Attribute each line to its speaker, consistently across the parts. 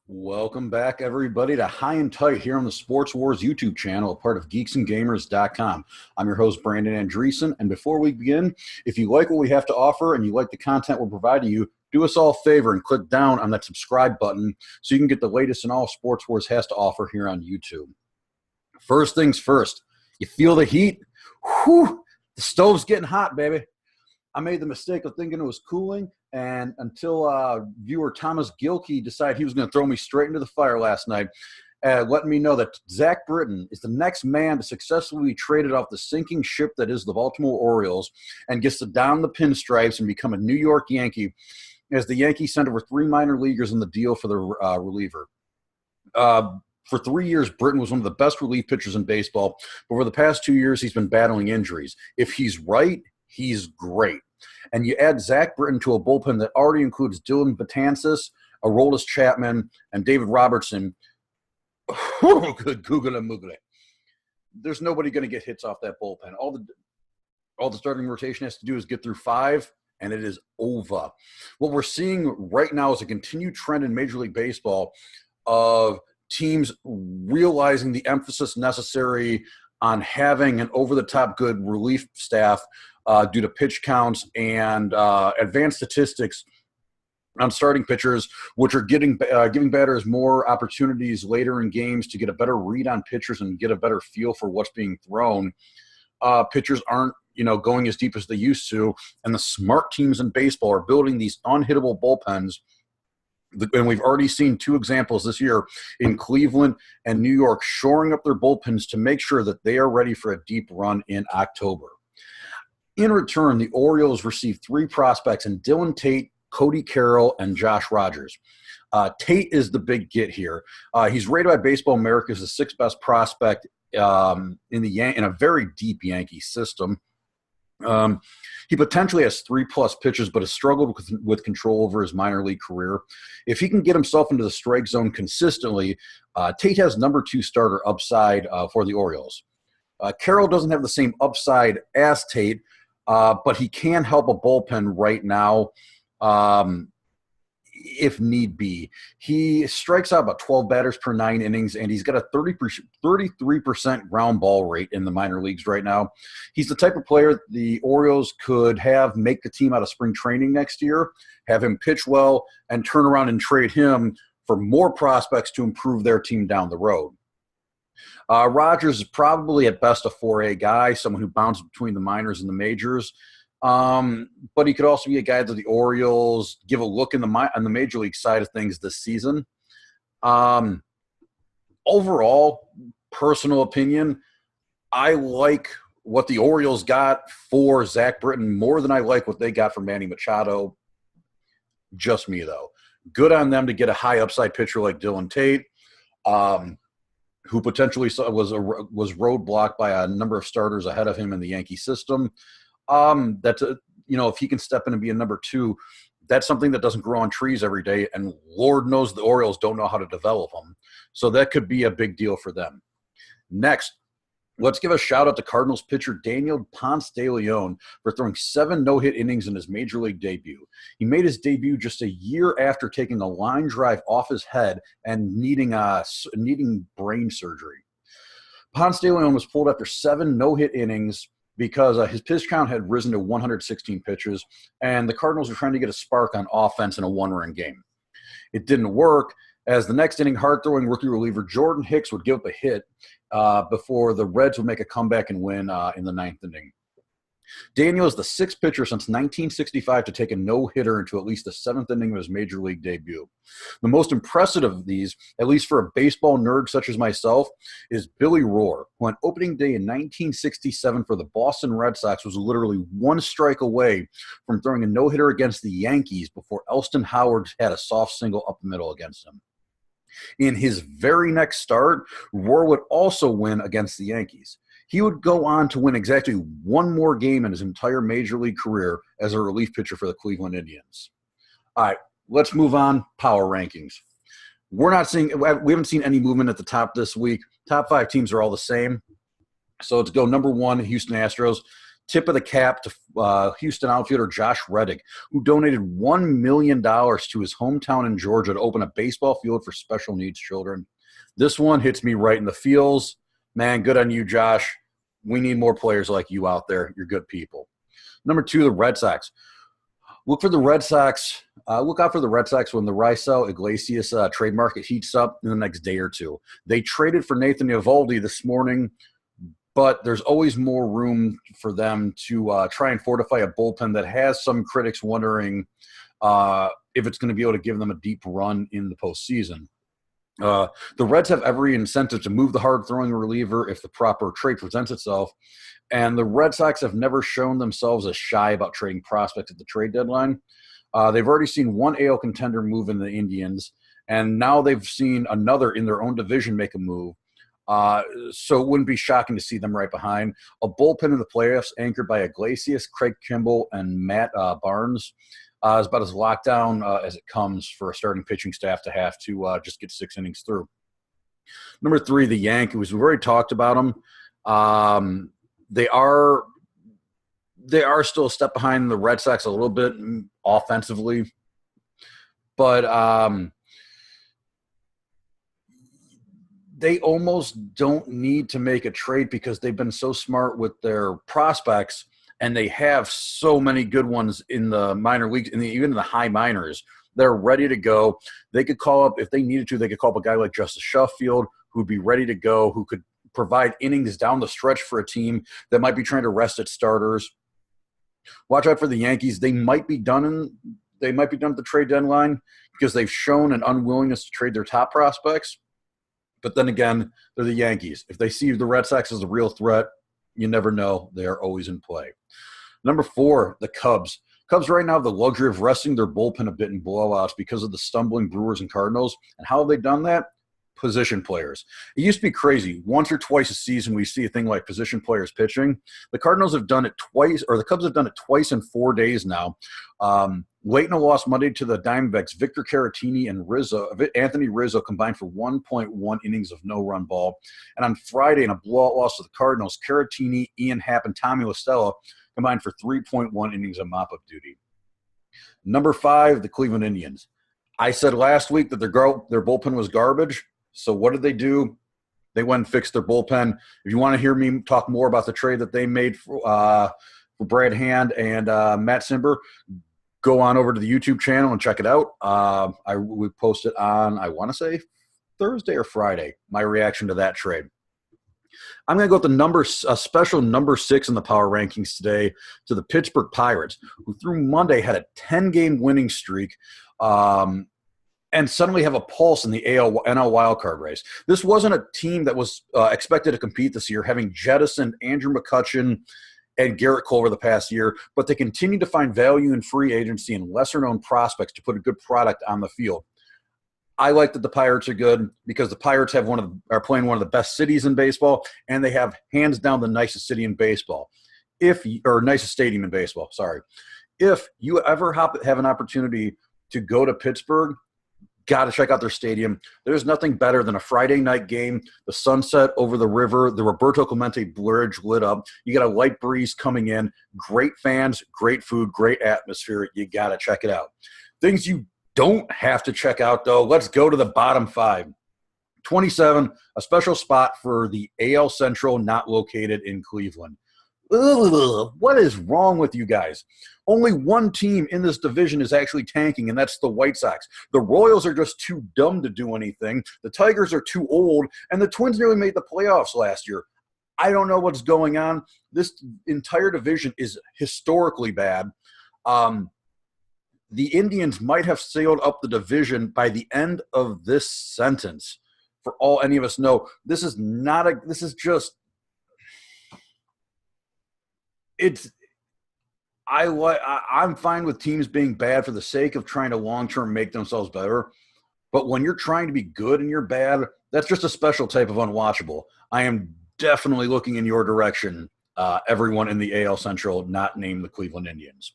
Speaker 1: Welcome back, everybody, to High and Tight here on the Sports Wars YouTube channel, a part of geeksandgamers.com. I'm your host, Brandon Andreessen, and before we begin, if you like what we have to offer and you like the content we're providing you, do us all a favor and click down on that subscribe button so you can get the latest in all Sports Wars has to offer here on YouTube. First things first, you feel the heat? Whew, the stove's getting hot, baby. I made the mistake of thinking it was cooling, and until viewer Thomas Gilkey decided he was going to throw me straight into the fire last night, letting me know that Zach Britton is the next man to successfully be traded off the sinking ship that is the Baltimore Orioles and gets to don the pinstripes and become a New York Yankee, as the Yankees sent over 3 minor leaguers in the deal for the reliever. For 3 years, Britton was one of the best relief pitchers in baseball. But over the past 2 years, he's been battling injuries. If he's right, he's great. And you add Zach Britton to a bullpen that already includes Dylan Betances, Aroldis Chapman, and David Robertson. Good Google and Moogle. There's nobody going to get hits off that bullpen. All the starting rotation has to do is get through 5, and it is over. What we're seeing right now is a continued trend in Major League Baseball of teams realizing the emphasis necessary on having an over-the-top good relief staff due to pitch counts and advanced statistics on starting pitchers, which are giving batters more opportunities later in games to get a better read on pitchers and get a better feel for what's being thrown. Pitchers aren't, going as deep as they used to, and the smart teams in baseball are building these unhittable bullpens. And we've already seen 2 examples this year in Cleveland and New York shoring up their bullpens to make sure that they are ready for a deep run in October. In return, the Orioles received 3 prospects in Dylan Tate, Cody Carroll, and Josh Rogers. Tate is the big get here. He's rated by Baseball America as the 6th best prospect in a very deep Yankee system. He potentially has 3+ pitches, but has struggled with control over his minor league career. If he can get himself into the strike zone consistently, Tate has number 2 starter upside for the Orioles. Carroll doesn't have the same upside as Tate, but he can help a bullpen right now if need be. He strikes out about 12 batters per 9 innings, and he's got a 33% ground ball rate in the minor leagues right now. He's the type of player the Orioles could have make the team out of spring training next year, have him pitch well, and turn around and trade him for more prospects to improve their team down the road. Rogers is probably at best a 4A guy, someone who bounces between the minors and the majors. But he could also be a guy that the Orioles give a look on the major league side of things this season. Overall, personal opinion, I like what the Orioles got for Zach Britton more than I like what they got for Manny Machado. Just me, though. Good on them to get a high upside pitcher like Dylan Tate, who potentially was roadblocked by a number of starters ahead of him in the Yankee system. If he can step in and be a number 2, that's something that doesn't grow on trees every day, and Lord knows the Orioles don't know how to develop them. So that could be a big deal for them. Next, let's give a shout-out to Cardinals pitcher Daniel Ponce de Leon for throwing 7 no-hit innings in his major league debut. He made his debut just a year after taking a line drive off his head and needing brain surgery. Ponce de Leon was pulled after 7 no-hit innings because his pitch count had risen to 116 pitches, and the Cardinals were trying to get a spark on offense in a 1-run game. It didn't work, as the next inning, hard-throwing rookie reliever Jordan Hicks would give up a hit before the Reds would make a comeback and win in the 9th inning. Daniel is the 6th pitcher since 1965 to take a no-hitter into at least the 7th inning of his major league debut. The most impressive of these, at least for a baseball nerd such as myself, is Billy Rohr, who on opening day in 1967 for the Boston Red Sox was literally 1 strike away from throwing a no-hitter against the Yankees before Elston Howard had a soft single up the middle against him. In his very next start, Rohr would also win against the Yankees. He would go on to win exactly 1 more game in his entire major league career as a relief pitcher for the Cleveland Indians. All right, let's move on. Power rankings. We haven't seen any movement at the top this week. Top 5 teams are all the same. So let's go number 1, Houston Astros. Tip of the cap to Houston outfielder Josh Reddick, who donated $1 million to his hometown in Georgia to open a baseball field for special needs children. This one hits me right in the feels. Man, good on you, Josh. We need more players like you out there. You're good people. Number 2, the Red Sox. Look out for the Red Sox when the Raisel Iglesias trade market heats up in the next day or two. They traded for Nathan Eovaldi this morning, but there's always more room for them to try and fortify a bullpen that has some critics wondering if it's going to be able to give them a deep run in the postseason. The Reds have every incentive to move the hard-throwing reliever if the proper trade presents itself, and the Red Sox have never shown themselves as shy about trading prospects at the trade deadline. They've already seen one AL contender move in the Indians, and now they've seen another in their own division make a move. So it wouldn't be shocking to see them right behind. A bullpen in the playoffs anchored by Iglesias, Craig Kimbrell, and Matt Barnes is about as locked down as it comes for a starting pitching staff to have to just get 6 innings through. Number 3, the Yankees. We've already talked about them. They are still a step behind the Red Sox a little bit offensively, but they almost don't need to make a trade because they've been so smart with their prospects, and they have so many good ones in the minor leagues, even in the high minors. They're ready to go. They could call up, if they needed to, they could call up a guy like Justice Sheffield who'd be ready to go, who could provide innings down the stretch for a team that might be trying to rest its starters. Watch out for the Yankees. They might be done at the trade deadline because they've shown an unwillingness to trade their top prospects. But then again, they're the Yankees. If they see the Red Sox as a real threat, you never know. They are always in play. Number 4, the Cubs. Cubs right now have the luxury of resting their bullpen a bit in blowouts because of the stumbling Brewers and Cardinals. And how have they done that? Position players. It used to be crazy. Once or twice a season, we see a thing like position players pitching. The Cardinals have done it twice, or the Cubs have done it twice in 4 days now. Late in a loss Monday to the Diamondbacks, Victor Caratini and Anthony Rizzo combined for 1.1 innings of no-run ball. And on Friday, in a blowout loss to the Cardinals, Caratini, Ian Happ, and Tommy La Stella combined for 3.1 innings of mop-up duty. Number 5, the Cleveland Indians. I said last week that their bullpen was garbage. So what did they do? They went and fixed their bullpen. If you want to hear me talk more about the trade that they made for Brad Hand and Matt Simber, go on over to the YouTube channel and check it out. I would post it on, I want to say, Thursday or Friday, my reaction to that trade. I'm going to go with a special number 6 in the power rankings today to the Pittsburgh Pirates, who through Monday had a 10-game winning streak and suddenly have a pulse in the NL wildcard race. This wasn't a team that was expected to compete this year, having jettisoned Andrew McCutchen and Garrett Cole over the past year, but they continue to find value in free agency and lesser-known prospects to put a good product on the field. I like that the Pirates are good because the Pirates are playing one of the best cities in baseball, and they have hands down the nicest city in baseball. Nicest stadium in baseball, sorry. If you ever have an opportunity to go to Pittsburgh, got to check out their stadium. There's nothing better than a Friday night game, the sunset over the river, the Roberto Clemente Bridge lit up. You got a light breeze coming in, great fans, great food, great atmosphere. You got to check it out. Things you don't have to check out, though. Let's go to the bottom 5. 27, a special spot for the AL Central not located in Cleveland. Ugh, what is wrong with you guys? Only one team in this division is actually tanking, and that's the White Sox. The Royals are just too dumb to do anything. The Tigers are too old, and the Twins nearly made the playoffs last year. I don't know what's going on. This entire division is historically bad. The Indians might have sailed up the division by the end of this sentence. For all any of us know, I'm fine with teams being bad for the sake of trying to long-term make themselves better. But when you're trying to be good and you're bad, that's just a special type of unwatchable. I am definitely looking in your direction, everyone in the AL Central, not named the Cleveland Indians.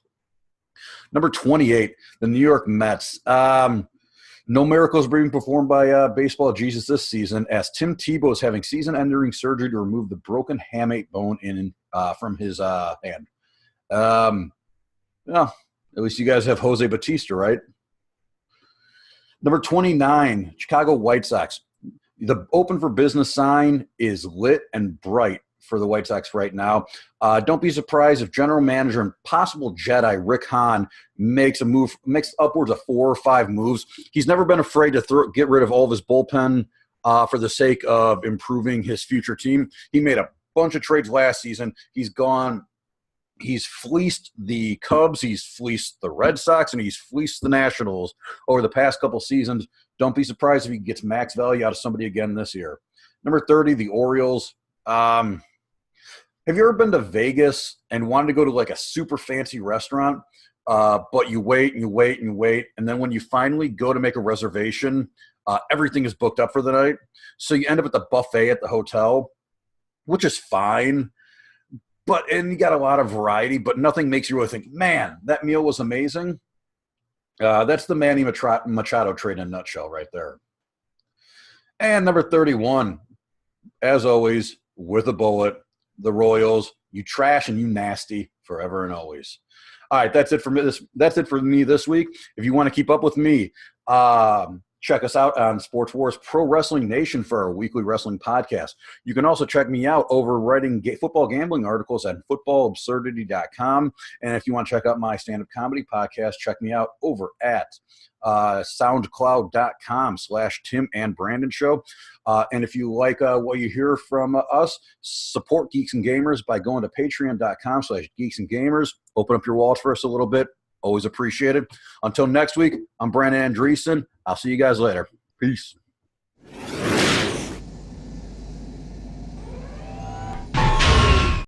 Speaker 1: Number 28, the New York Mets. No miracles being performed by baseball Jesus this season, as Tim Tebow is having season-ending surgery to remove the broken hamate bone from his hand. Well, at least you guys have Jose Bautista, right? Number 29, Chicago White Sox. The open for business sign is lit and bright for the White Sox right now. Don't be surprised if general manager and possible Jedi Rick Hahn makes upwards of 4 or 5 moves. He's never been afraid to get rid of all of his bullpen for the sake of improving his future team. He made a bunch of trades last season. He's fleeced the Cubs, he's fleeced the Red Sox, and he's fleeced the Nationals over the past couple seasons. Don't be surprised if he gets max value out of somebody again this year. Number 30, the Orioles. Have you ever been to Vegas and wanted to go to like a super fancy restaurant, but you wait and you wait and you wait, and then when you finally go to make a reservation, everything is booked up for the night. So you end up at the buffet at the hotel, which is fine. And you got a lot of variety, but nothing makes you really think, man, that meal was amazing. That's the Manny Machado trade in a nutshell right there. And number 31, as always, with a bullet, the Royals. You trash and you nasty forever and always. All right, that's it for me. That's it for me this week. If you want to keep up with me, check us out on Sports Wars Pro Wrestling Nation for our weekly wrestling podcast. You can also check me out over writing football gambling articles at footballabsurdity.com. And if you want to check out my stand-up comedy podcast, check me out over at soundcloud.com/Tim and Brandon Show. And if you like what you hear from us, support Geeks and Gamers by going to patreon.com/Geeks and Gamers. Open up your wallets for us a little bit. Always appreciate it. Until next week, I'm Brandon Andreessen. I'll see you guys later. Peace.